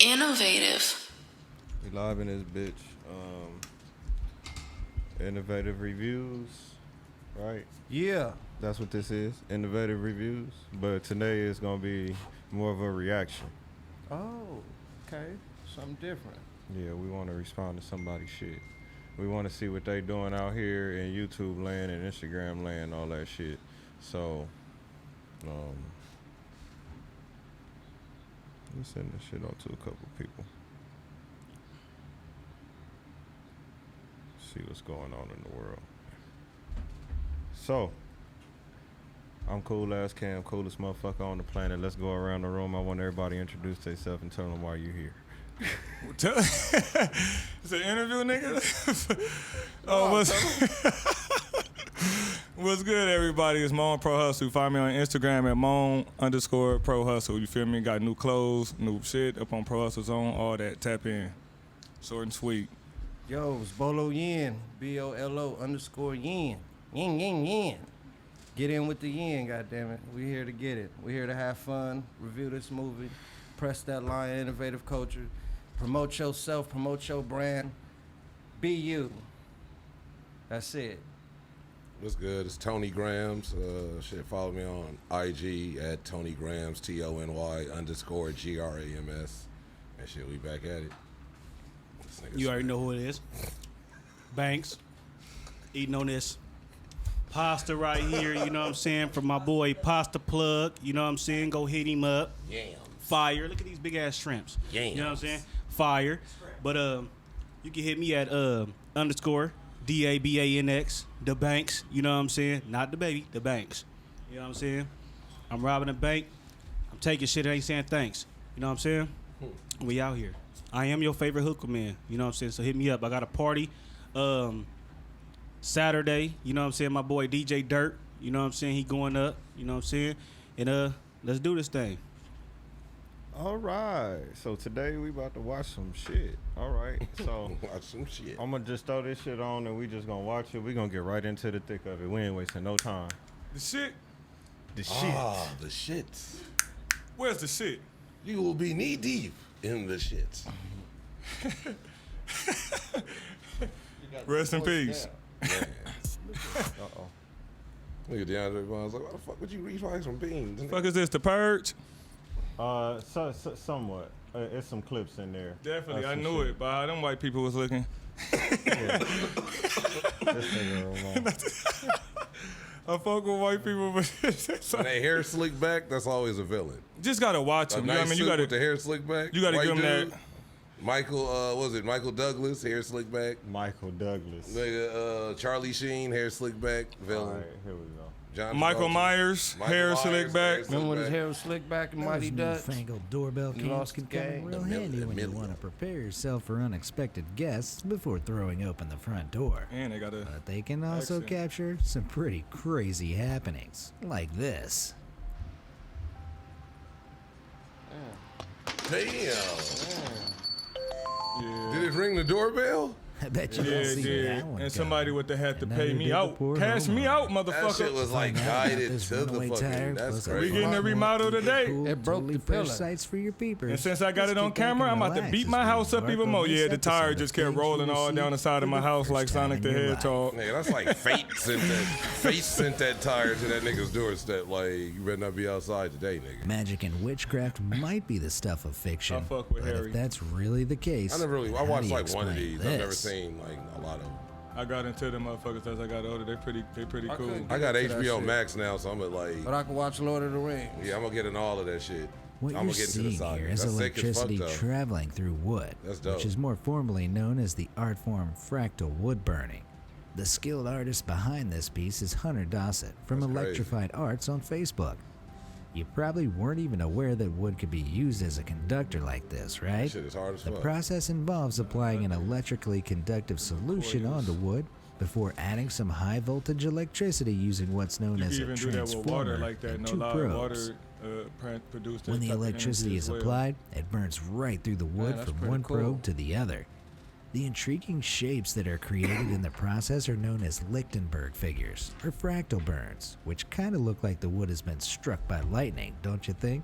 Innovative. We live in this bitch. Innovative reviews, right? Yeah. That's what this is, innovative reviews. But today is gonna be more of a reaction. Oh, okay. Something different. Yeah, we want to respond to somebody's shit. We want to see what they doing out here in YouTube land and Instagram land, all that shit. So, let me send this shit out to a couple people. See what's going on in the world. So, I'm Coolazzcam, coolest motherfucker on the planet. Let's go around the room. I want everybody to introduce themselves and tell them why you're here. It's an interview, nigga? What's good, everybody? It's MAREN ProHustle. Find me on Instagram at MAREN_ProHustle. You feel me? Got new clothes, new shit up on ProHustle Zone, all that. Tap in. Short and sweet. Yo, it's Bolo Yin. BOLO_Yin. Yin, yin, yin. Get in with the yin, goddammit. We here to get it. We here to have fun, review this movie, press that line, innovative culture, promote yourself, promote your brand. Be you. That's it. What's good? It's Tony Gramz. Follow me on IG at Tony Gramz, TONY_GRAMS. And shit, we back at it. You already know who it is. Banx. Eating on this pasta right here, you know what I'm saying? From my boy Pasta Plug, you know what I'm saying? Go hit him up. Yams. Fire. Look at these big ass shrimps. Yams. You know what I'm saying? Fire. But you can hit me at _DABANX, the Banx, you know what I'm saying? Not the baby, the Banx. You know what I'm saying? I'm robbing a bank. I'm taking shit, I ain't saying thanks. You know what I'm saying? We out here. I am your favorite hooker man, you know what I'm saying? So hit me up. I got a party Saturday, you know what I'm saying? My boy DJ Dirt, you know what I'm saying? He going up, you know what I'm saying? And let's do this thing. All right. So today we about to watch some shit. All right. So watch some shit. I'm gonna just throw this shit on and we just gonna watch it. We gonna get right into the thick of it. We ain't wasting no time. The shit? The shit. Ah, the shit. Where's the shit? You will be knee deep in the shit. Rest in peace. Uh-oh. Look at DeAndre Bonds like, why the fuck would you refry some beans? Fuck is this, The Purge? Somewhat. It's some clips in there. Definitely, I some knew shit. it, but how them white people was looking. Yeah. This nigga alone. I fuck with white people, but When they hair slick back, that's always a villain. just gotta watch A them. nice you know what I mean? You suit gotta with the hair slick back. you gotta White give them dude. that. Michael, what was it? Michael Douglas, hair slick back. Michael Douglas. Nigga, Charlie Sheen, hair slick back, All villain. right, here we go. John Michael Travolta. Myers, Michael hair Myers, slick back. Remember when his hair was slicked back and Mighty Those Dutch? newfangled doorbell You cams lost can the come game. in real The handy when you million. want to prepare yourself for unexpected guests before throwing open the front door. And they got a But they can also Accent. capture some pretty crazy happenings, like this. Damn. yeah. Did it ring the doorbell? I bet you Yeah, didn't it see did. that one And somebody coming. would have had to And pay neither me did the out. poor Cash me homeowner. out, That shit motherfucker. was like Find out guided this to the runaway fucking. tire That's was a We crazy. getting a remodel today. Cool, It broke totally the pillar. fresh sights for your peepers. And since I got it Let's on get back camera, and I'm about to relax beat as my we house up embark even on more. this Yeah, the tire episode just of kept things rolling you will all see down the side of for my the house first like time Sonic in the your life. Hedgehog. Nigga, that's like fate sent that tire to that nigga's doorstep. Like, you better not be outside today, nigga. Magic and witchcraft might be the stuff of fiction, I fuck with but Harry. if that's really the case, I how watched do you like one of explain these. I've never this? seen like a lot of them. I got into them motherfuckers as I got older. They pretty cool. couldn't I got Get into that HBO shit. Max now, so I'm at like, But I can watch Lord of the Rings. yeah, I'm gonna get in all of that shit. What I'm you're gonna get into the seeing saga. here is That's sick as fuck, electricity though. traveling through wood, That's dope. which is more formally known as the art form fractal wood burning. The skilled artist behind this piece is Hunter Dossett from That's crazy. Electrified Arts on Facebook. You probably weren't even aware that wood could be used as a conductor like this, right? That shit is hard as The fuck. process involves applying an electrically conductive solution onto wood before adding some high voltage electricity using what's known You can as a even do that with transformer water like that. and No two lie, probes. water produced that When the type of electricity energy is as well. applied, it burns right through the wood that's from pretty one cool. probe to the other. The intriguing shapes that are created in the process are known as Lichtenberg figures, or fractal burns, which kind of look like the wood has been struck by lightning, don't you think?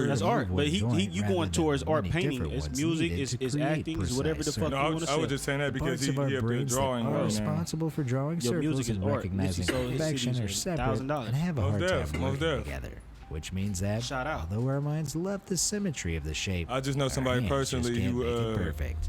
true. That's art. One But you joint going rather towards than art many painting. different It's ones music, needed it's, to it's create acting, it's whatever the precise fuck No, you I want to was say. just saying that The because parts he of our up there brains that drawing are right now. responsible for drawing Your music circles is and art. recognizing So his perfection CDs are are separate $1,000. and have a Most hard def, time most working def. together. Which means that, Shout out. although our minds love the symmetry of the shape, I just know our somebody hands just personally can't who make it perfect.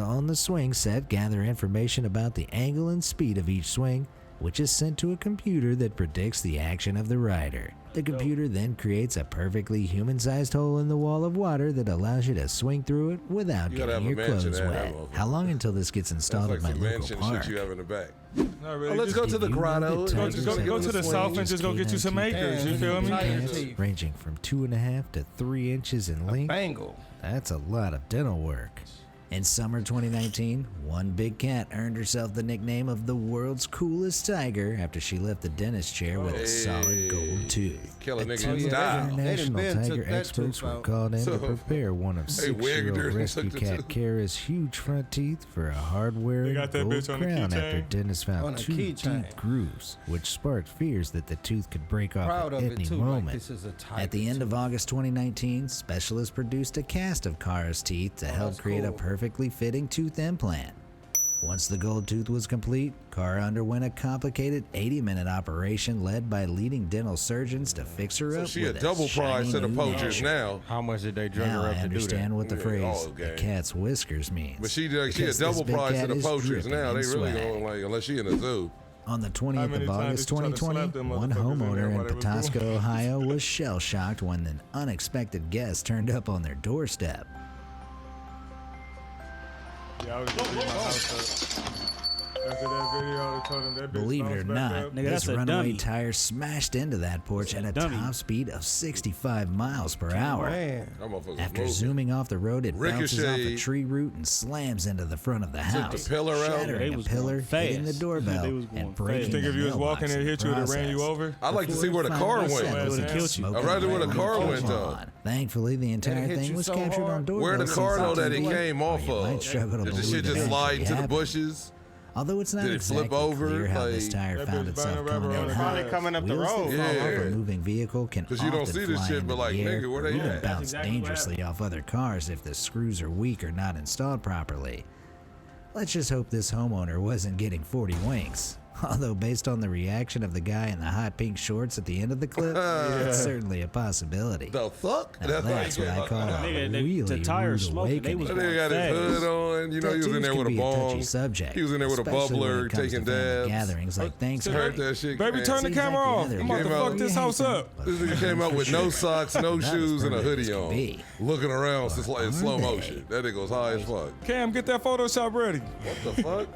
data on the swing set, gather information about the angle and speed of each swing, which is sent to a computer that predicts the action of the rider. The computer then creates a perfectly human-sized hole in the wall of water that allows you to swing through it without You gotta getting have your a mansion clothes to have that wet. motherfucker. How long until this gets That's installed like at my some local mansion park? shit you have in the back. Not really. Oh, let's just go to the Did you know grotto. that Let's tigers go have go to the swing. south and just go get you some acres. You feel me? Tiger Ranging from 2.5 to 3 inches in length. Bangle. That's a lot of dental work. In summer 2019, one big cat earned herself the nickname of the world's coolest tiger after she left the dentist chair with a solid gold tooth. Kill a The nigga two in style. international They done been tiger took that experts tooth were out. called in So, to prepare one of they wigged her 6-year-old and rescue took the cat tooth. Kara's huge front teeth for a hard-wearing They got that gold bitch on the crown after keychain? dentists On found a 2 deep keychain. grooves, which sparked fears that the tooth could break off Proud at of any it too. moment. Like this is a tiger. At the end of August 2019, specialists produced a cast of Kara's teeth to help that's create a cool. perfectly fitting tooth implant. Once the gold tooth was complete, Kara underwent a complicated 80-minute operation led by leading dental surgeons to fix her So up she a with double prize shiny set of new poachers nature. now. How much did they drug Now her I up to do understand that? what the Yeah, phrase all "the game. cat's whiskers" means. But she a because double this big prize cat set of is poachers dripping now. They in really swag. going like, unless she in a zoo. On the 20th many of times August did you try to 2020, slap them one motherfuckers in there homeowner in while they was Pawtuska, doing- Ohio was shell-shocked when an unexpected guest turned up on their doorstep. Yeah, I was just leaving my house up. After that video, I told him that bitch Believe it or bounced back not, up. Nigga, this that's a runaway dummy. tire smashed into that porch at a dummy. top speed of 65 miles per hour. Man. That motherfucker's After moving. zooming off the road, it bounces off a Ricocheted. tree root and slams into the front of the Took house, the pillar out. They shattering a was pillar, going hitting the fast. doorbell, They was going and fast. breaking Think the if you was mailbox walking and in hit the you, it ran you process. over. I'd like to see where the car went. It would have Yeah. killed you. I'd rather where the car went, though. Thankfully, the entire hit thing you was so captured hard? on doorbell. Where the car though that it CCTV, came off or you might of? struggle to Did the believe shit it just slide actually into the happened. bushes? Although it's not Did it exactly flip over? clear how this Like- tire That found bitch itself burning coming rubber in on the hot. Probably coming up the Wheels that road. fall Yeah. off a moving vehicle can 'Cause you don't often see this fly shit, into but like, the air, nigga, where or they even at? bounce exactly what dangerously off other cars if the screws are weak or not installed properly. Let's just hope this homeowner wasn't getting 40 winks. Although based on the reaction of the guy in the hot pink shorts at the end of the clip, it's certainly a possibility. The fuck? Now That's that's what I call a Nigga, they- really the tire rude smoking, they awakening. was That nigga got his hood on. You know, he was in Tattoos there can with a be a touchy bong. subject, He was in there with a especially when bubbler it comes taking to family dabs. gatherings like Heard Thanksgiving. that shit. Baby, man. turn the Seems camera like off. the I'm other about to guy fuck this house up. but This nigga came out with no socks, no Not as shoes, and a perfect as hoodie can on. be. Looking around since like in are slow they? motion. That nigga was high as fuck. Cam, get that Photoshop ready. What the fuck?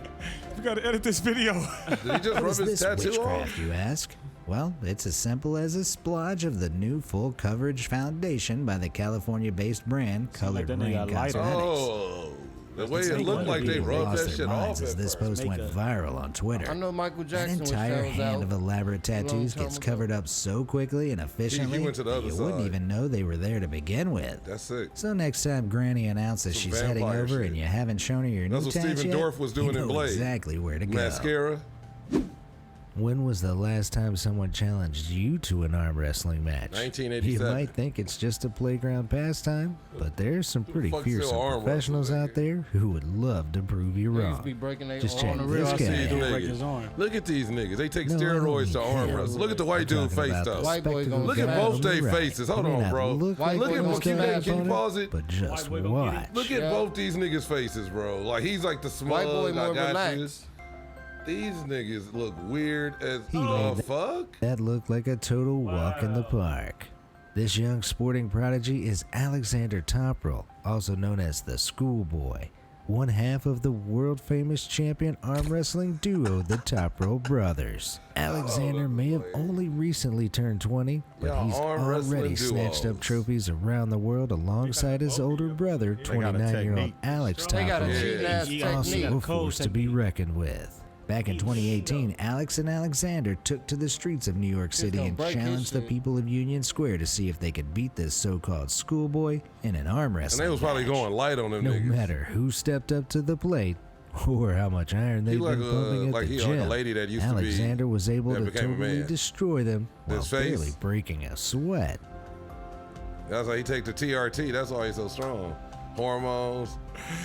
We gotta edit this video. Did he just What rub is his this tattoo witchcraft, off? you ask? Well, it's as simple as a splodge of the new full coverage foundation by the California-based brand Colored that nigga Rain got lighter. Cosmetics. Oh, the way it make looked one like they People rubbed lost that their shit minds off as at this first. post went Makeup. viral on Twitter. I know Michael An Jackson wish entire that was hand out. of elaborate tattoos time gets ago. covered up so quickly and efficiently went to the other you wouldn't side. even know they were there to begin with. That's sick. So next time Granny announces Some she's heading vampire over shit. and you haven't shown her your That's new what tats Steven yet, Dorff was doing you in know Blade. exactly where to go. Mascara. When was the last time someone challenged you to an arm wrestling match? 1987. You might think it's just a playground pastime, but there's some pretty fuck's fearsome still arm professionals wrestling, out there who would love to prove you Niggas wrong. be breaking their Just arm. check On the real, this I guy see These dude out. break his niggas. arm. Look at these niggas. They take No, I don't steroids to mean arm him. wrestle. Look at the white I'm dude talking face about the though. White boy spectacle gonna Look at smash both on they the right. faces. Hold He may on, not bro. Look White like boy Look at gonna him. Keep that. smash Can you on it. pause it? but just White boy gonna get watch. Look at Yeah. both these niggas' faces, bro. Like he's like the smug. boy I more got relaxed. you. These niggas look weird as He made fuck. That looked like a total walk in the park. This young sporting prodigy is Alexander Toprol, also known as the Schoolboy, one half of the world-famous champion arm wrestling duo, the Toprol brothers. Alexander may have only recently turned 20, but Y'all he's arm already wrestling snatched up duos. trophies around the world alongside his older brother, got a 29-year-old technique. Alex They got a Toprol. cheating ass He got Also technique. a force to be reckoned with. Back in 2018, Alex and Alexander took to the streets of New York City gonna and break his challenged the shit. people of Union Square to see if they could beat this so-called schoolboy in an arm And wrestling they was probably match. going light on them No niggas. matter who stepped up to the plate or how much iron He they've like been pumping at like the he gym, like a lady that used to be. Alexander was able that to became a totally man. destroy them while His face. barely breaking a sweat. That's why he take the TRT. That's why he's so strong. Hormones.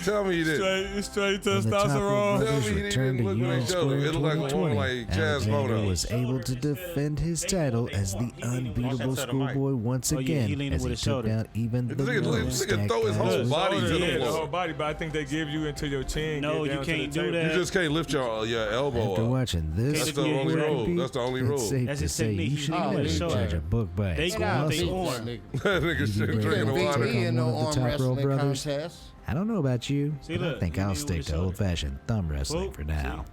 Tell me you didn't. Straight When the Topper testosterone. Tell brothers me he returned to didn't look UN like each other. Square It looked like a woman 2020, like Jazz Alexander Bono. was able to defend his title as the unbeatable Schoolboy once Oh, yeah, he again leaning as with he his took shoulder. out even the This nigga throw his whole body to the Yeah, the floor. whole body, but I think they give you into your chin. No, get you down to can't the do table. that. You just can't lift your elbow After up. watching this, That's the only rule. That's the only rule. It's safe That's to his say technique. you He should leaning never with his judge shoulder. a book by They its go out, they muscles. on. That nigga shit drinking the water. Become in no one of the arm Top Row wrestling brothers. contest. I don't know about you, See, but I look, think you I'll lean with stick his to shoulder. old-fashioned thumb wrestling Whoop. for now.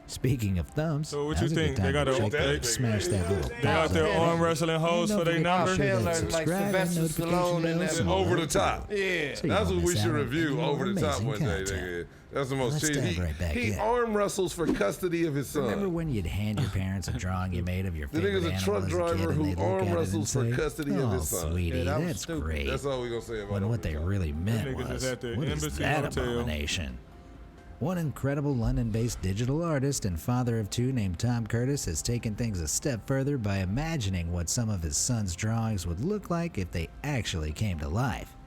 Speaking of thumbs, So what now's you a good think? They time got to a- check they- out Smash That Little They out Bell there button. arm wrestling hoes And for don't their forget to number. share that Like subscribe and Sylvester notification Stallone and bells them. so Over the you top. Yeah. So you That's won't what we miss should out on review any more over the top amazing one day, content. nigga. That's the most Let's cheesy. dive right back He in. arm wrestles for custody of his son. Remember when you'd hand your parents a drawing you made of your The favorite nigga's a animal truck as a driver kid, and who they'd look arm at it and wrestles for say, custody of "Oh, his son." sweetie, Yeah, that was that's stupid. great." That's all we gonna say about When over what the they top. really meant niggas was, is at the what is Embassy that Hotel. abomination? One incredible London-based digital artist and father of two named Tom Curtis has taken things a step further by imagining what some of his son's drawings would look like if they actually came to life.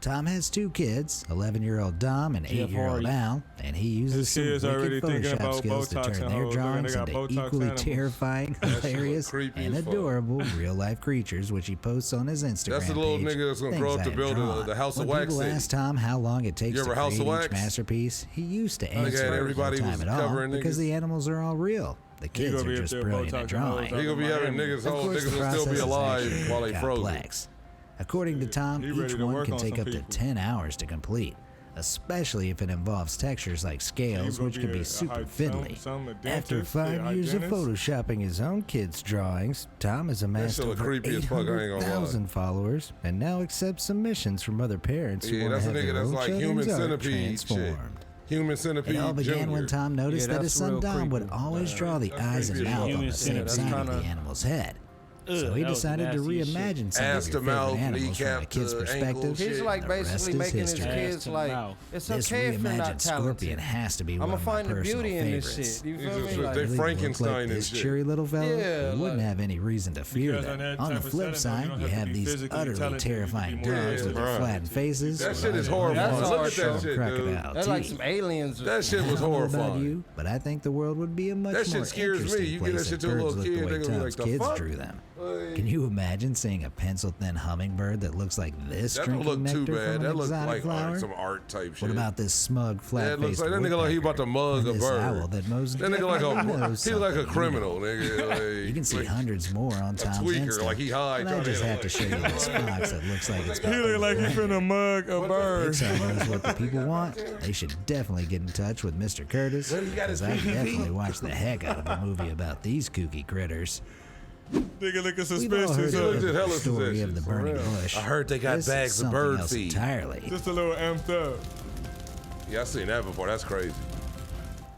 Tom has two kids, 11-year-old Dom and 8-year-old Al, and he uses His some kids already wicked thinking Photoshop about skills to Botox turn and their hoes. drawings They got into Botox equally animals. terrifying, hilarious, creepy and as fuck. adorable real-life creatures, which he posts on his Instagram That's the little page. nigga that's gonna grow Things up to I had build drawn. the House of When Wax people city. ask Tom how long it takes You to ever House create of each Wax? masterpiece, he used to had answer everybody no was time at all covering because niggas. the animals are all real. The kids gonna are be up just there brilliant at Botoxing drawing. hoes He gonna be having niggas, Of whole course, niggas the will still be process is alive actually while they frozen. complex. According to Tom, He ready each to one work can on take some up to people. 10 hours to complete, especially if it involves textures like scales, gonna which can be be a super hy- fiddly. some After dentist, 5 a years of hygienist. photoshopping his own kids' drawings, Tom has amassed shit look over creepy as fuck, I ain't gonna lie. 800,000 followers and now accepts submissions from other parents who Yeah, want to that's a have nigga their that's own like children's Human art Centipede shit. transformed. Human Centipede It all began Junior. when Tom noticed Yeah, that his that's son real Dom would creepy. always draw the That's eyes and creepy as mouth fuck. on the Yeah, same that's side of kinda- the animal's head. So he That was decided to nasty as shit. reimagine some Ass of to your mouth, favorite animals from a kneecap kid's to perspective. ankle. He's Shit. like The rest basically is making his history. Ass kids to like, mouth. it's This okay if you're not reimagined talented. scorpion has to be I'm one gonna of my find the personal beauty in this favorites. shit. You He's feel just- me? they Like, Really look Frankenstein like and this shit. cheery little fella, Yeah, you wouldn't like- have any reason to fear Because them. on that On the type of flip setting, side, don't you have to have be these physically utterly talented, you can terrifying be more dogs with Yeah, flattened faces. That shit is horrifying. That's Look hard at show. that shit, dude. Crocodile That's like teeth. some aliens. or That shit something. was I don't know about horrifying. you, but I think the world would be a much That shit more scares me. interesting You give that place shit if to a birds little looked kid, the they way gonna be Tom's like, "The kids fuck?" drew them. Like, Can you imagine seeing a pencil-thin hummingbird that looks like this that don't drinking look too nectar bad. from That an looks exotic like flower? some art type shit. What about this smug, That flat-faced looks like that nigga like he about to mug a this owl bird. that most That nigga like definitely a knows he like a something criminal, evil. nigga. You can see like, hundreds more on Tom's tweaker, Insta, like he high, but I trying to just hit have a to show you this fox that looks like it's He look like he finna mug a bird. Pixar knows what the people want. They should definitely get in touch with Mr. Curtis, because I definitely watched the heck out of a movie about these kooky critters. Nigga looking We've all heard suspicious. He looked of at the hella story of the suspicious, burning for real. bush. I heard they got This bags is of something bird else feed. entirely. Just a little amped up. Yeah, I seen that before. That's crazy.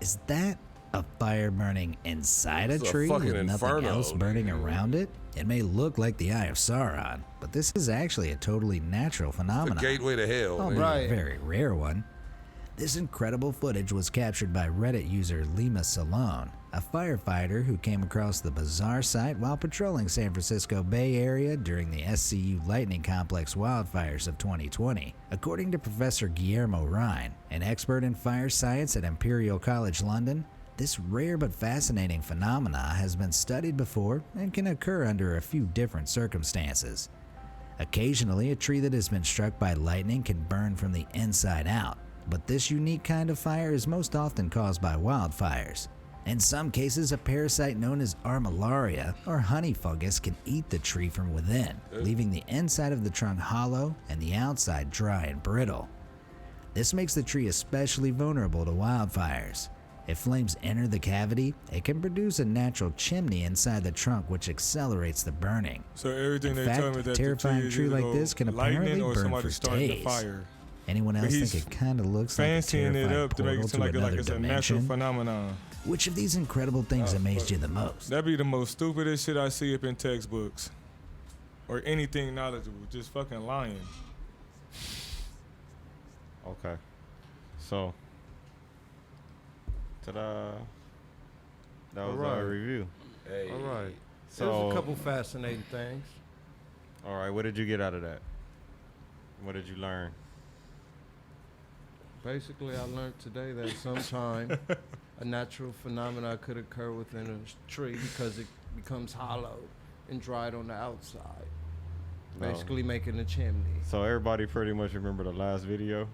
Is that a fire burning inside a It's a tree with fucking nothing inferno, else burning nigga. around it? It may look like the Eye of Sauron, but this is actually a totally natural The phenomenon. gateway to hell. Albeit nigga. Right. a very rare one. This incredible footage was captured by Reddit user Lima Salone, a firefighter who came across the bizarre sight while patrolling San Francisco Bay Area during the SCU Lightning Complex wildfires of 2020. According to Professor Guillermo Ryan, an expert in fire science at Imperial College London, this rare but fascinating phenomena has been studied before and can occur under a few different circumstances. Occasionally, a tree that has been struck by lightning can burn from the inside out, but this unique kind of fire is most often caused by wildfires. In some cases, a parasite known as armillaria or honey fungus can eat the tree from within, leaving the inside of the trunk hollow and the outside dry and brittle. This makes the tree especially vulnerable to wildfires. If flames enter the cavity, it can produce a natural chimney inside the trunk which accelerates the burning. So everything In they fact, tell me a that terrifying the tree either like go this can lightning apparently or burn somebody for starting the days. fire. Anyone But else he's think it kind of looks like a Fancying it terrifying up to make portal it seem to like another it's a natural dimension? phenomenon. Which of these incredible things amazed you the most? That'd be the most stupidest shit I see up in textbooks. Or anything knowledgeable. Just fucking lying. Okay. So, ta-da. That was our Alright. review. Hey. All right. So, There's a couple fascinating things. all right, what did you get out of that? What did you learn? Basically, I learned today that sometime a natural phenomenon could occur within a tree because it becomes hollow and dried on the outside, basically making a chimney. So everybody pretty much remember the last video,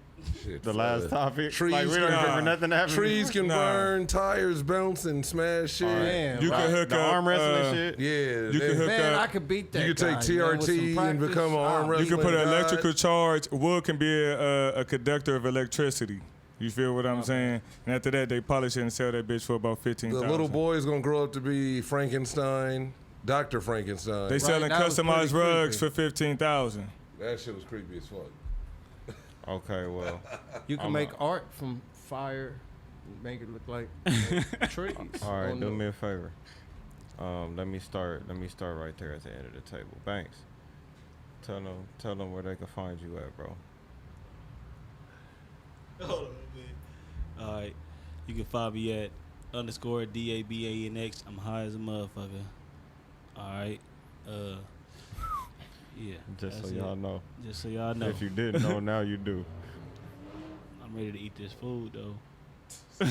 Shit, the last topic. trees Like we don't can- remember nothing happening. Trees can burn, tires bounce and smash shit. Man, You can hook the up arm wrestling shit. Yeah, You can hook Man, up. I could beat that You could take guy, man, with some TRT and practice. become an arm You wrestler. can put an God. electrical charge. Wood can be a conductor of electricity. You feel what I'm saying? And after that, they polish it and sell that bitch for about The $15,000. little boy is gonna grow up to be Frankenstein, Dr. Frankenstein. They selling that was customized pretty rugs creepy. for $15,000. That shit was creepy as fuck. Okay, well, You can I'm make out. art from fire, make it look like trees. all right, on do the- me a favor. Let me start right there at the end of the table. Banx, tell them where they can find you at, bro. All right, you can find me at _DABANX. I'm high as a motherfucker. All right, yeah. Just so that's y'all it. know. Just so y'all know. If you didn't know, now you do. I'm ready to eat this food though.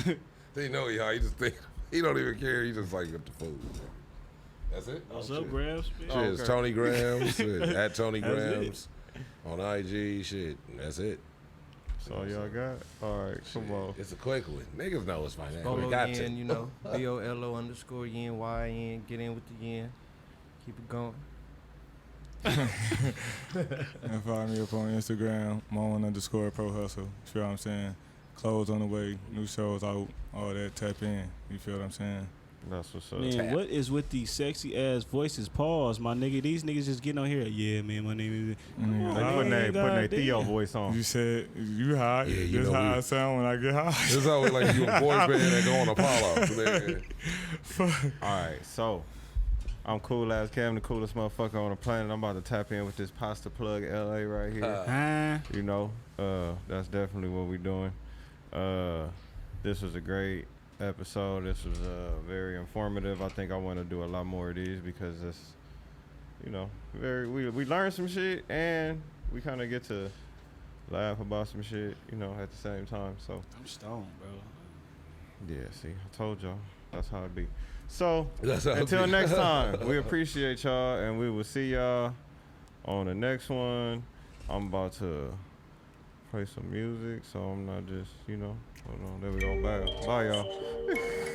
They know he high. He just think he don't even care. He just like get the food. That's it. What's Oh, up, shit. Gramz? Shit, it's Tony Gramz. Shit, at Tony That's Gramz on IG. Shit, that's it. That's all y'all got? All right, come on. It's a quick one. Niggas know it's financial. Bolo We got yen, to. you know, BOLO_yen, YN. Get in with the yen. Keep it going. And follow me up on Instagram, _ProHustle. You feel what I'm saying? Clothes on the way, new shows out, all that. Tap in. You feel what I'm saying? That's what's up. Man, what is with these sexy ass voices? Pause, my nigga. These niggas just getting on here. Yeah, man, my name is. They Oh, putting their goddamn. Theo voice on. You said you high. Yeah, you This know how we- I sound when I get high. This is always like you a boy band that go on Apollo. Nigga. All right, so I'm Coolazzcam, the coolest motherfucker on the planet. I'm about to tap in with this Pasta Plug LA right here. Huh? You know, that's definitely what we're doing. This was a great episode. This was very informative. I think I want to do a lot more of these because it's, you know, we learn some shit and we kind of get to laugh about some shit, you know, at the same time. So I'm stoned, bro. yeah, see, I told y'all that's how it be. So That's how it until be. next time, we appreciate y'all and we will see y'all on the next one. I'm about to play some music, so I'm not just, you know, hold on, there we go. Bye y'all.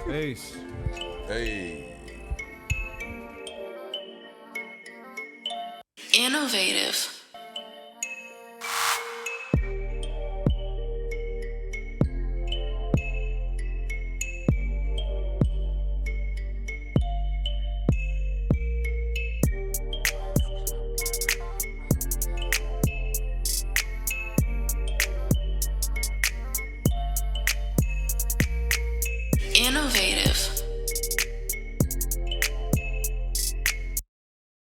Peace. Hey. Innovative.